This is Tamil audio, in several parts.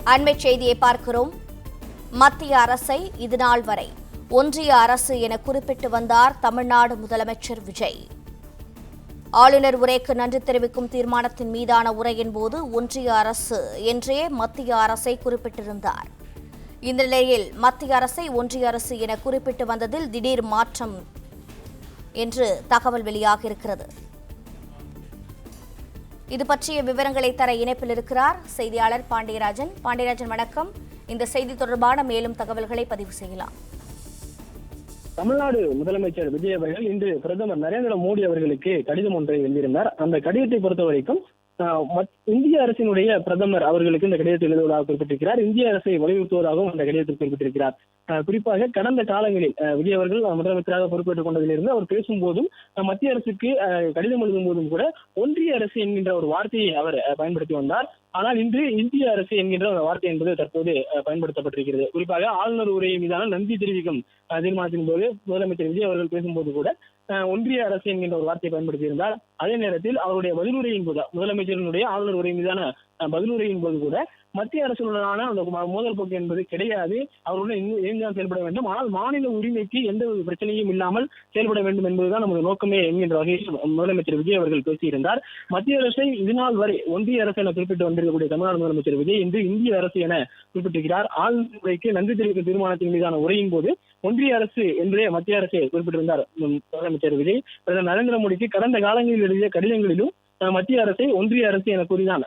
அண்மைச் செய்தியை பார்க்கிறோம். மத்திய அரசை இதுநாள் வரை ஒன்றிய அரசு என குறிப்பிட்டு வந்தார் தமிழ்நாடு முதலமைச்சர் விஜய். ஆளுநர் உரைக்கு நன்றி தெரிவிக்கும் தீர்மானத்தின் மீதான உரையின் போது ஒன்றிய அரசு என்றே மத்திய அரசை குறிப்பிட்டிருந்தார். இந்த நிலையில் மத்திய அரசை ஒன்றிய அரசு என குறிப்பிட்டு வந்ததில் திடீர் மாற்றம் என்று தகவல் வெளியாகியிருக்கிறது. இது பற்றிய விவரங்களை தர இணைப்பில் இருக்கிறார் செய்தியாளர் பாண்டியராஜன். பாண்டியராஜன், வணக்கம். இந்த செய்தி தொடர்பான மேலும் தகவல்களை பதிவு செய்யலாம். தமிழ்நாடு முதலமைச்சர் விஜய் அவர்கள் இன்று பிரதமர் நரேந்திர மோடி அவர்களுக்கு கடிதம் ஒன்றை எழுதியிருந்தார். அந்த கடிதத்தை பொறுத்த வரைக்கும் இந்திய அரசினுடைய பிரதமர் அவர்களுக்கு இந்த கடிதத்தை எழுதுவதாக குறிப்பிட்டிருக்கிறார். இந்திய அரசை வலியுறுத்துவதாகவும் அந்த கடிதத்தில் குறிப்பிட்டிருக்கிறார். குறிப்பாக கடந்த காலங்களில் விஜய் அவர்கள் முதலமைச்சராக பொறுப்பேற்றுக் கொண்டதிலிருந்து அவர் பேசும்போதும் மத்திய அரசுக்கு கடிதம் எழுதும் போதும் கூட ஒன்றிய அரசு என்கின்ற ஒரு வார்த்தையை அவர் பயன்படுத்தி வந்தார். ஆனால் இன்று இந்திய அரசு என்கின்ற ஒரு வார்த்தை என்பது தற்போது பயன்படுத்தப்பட்டிருக்கிறது. குறிப்பாக ஆளுநர் உரை மீதான நன்றி தெரிவிக்கும் தீர்மானத்தின் போது முதலமைச்சர் விஜய் அவர்கள் பேசும்போது கூட ஒன்றிய அரசு என்கின்ற ஒரு வார்த்தையை பயன்படுத்தியிருந்தார். அதே நேரத்தில் அவருடைய பதிலுரையின் போது முதலமைச்சரினுடைய ஆளுநர் உரை மீதான பதிலுரையின் போது கூட மத்திய அரசுடனான அந்த மோதல் போக்கு என்பது கிடையாது, அவருடன் இணைந்துதான் செயல்பட வேண்டும், ஆனால் மாநில உரிமைக்கு எந்த ஒரு பிரச்சனையும் இல்லாமல் செயல்பட வேண்டும் என்பதுதான் நமது நோக்கமே என்கின்ற வகையில் முதலமைச்சர் விஜய் அவர்கள் பேசியிருந்தார். மத்திய அரசை இதுநாள் வரை ஒன்றிய அரசு என குறிப்பிட்டு வந்திருக்கக்கூடிய தமிழ்நாடு முதலமைச்சர் விஜய் இன்று இந்திய அரசு என குறிப்பிட்டிருக்கிறார். ஆளுநர் உரைக்கு நன்றி தெரிவிக்கும் தீர்மானத்தின் மீதான உரையின் போது ஒன்றிய அரசு என்றே மத்திய அரசை குறிப்பிட்டிருந்தார் முதலமைச்சர் விஜய். பிரதமர் நரேந்திர மோடிக்கு கடந்த காலங்களில் எழுதிய கடிதங்களிலும் மத்திய அரசை ஒன்றிய அரசு என கூறிதான்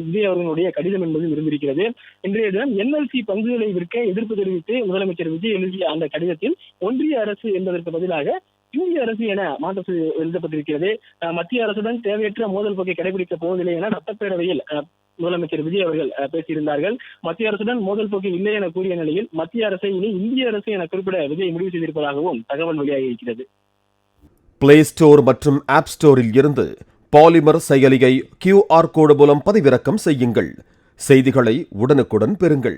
விஜய் அவர்களுடைய கடிதம் என்பது இருந்திருக்கிறது. இன்றைய தினம் என்எல்சி பங்குகளை விற்க எதிர்ப்பு தெரிவித்து முதலமைச்சர் விஜய் எழுதிய அந்த கடிதத்தில் ஒன்றிய அரசு என்பதற்கு பதிலாக இந்திய அரசு என மாற்றம் எழுதப்பட்டிருக்கிறது. மத்திய அரசுடன் தேவையற்ற மோதல் போக்கை கடைபிடிக்கப் போவதில்லை என சட்டப்பேரவையில் முதலமைச்சர் விஜய் அவர்கள் பேசியிருந்தார்கள். மத்திய அரசுடன் மோதல் போக்கு இல்லை என கூறிய நிலையில் மத்திய அரசை இனி இந்திய அரசு என குறிப்பிட விஜய் முடிவு செய்திருப்பதாகவும் தகவல் வெளியாகி இருக்கிறது. பிளே ஸ்டோர் மற்றும் ஆப் ஸ்டோரில் இருந்து பாலிமர் செயலியை QR கோடு மூலம் பதிவிறக்கம் செய்யுங்கள். செய்திகளை உடனுக்குடன் பெறுங்கள்.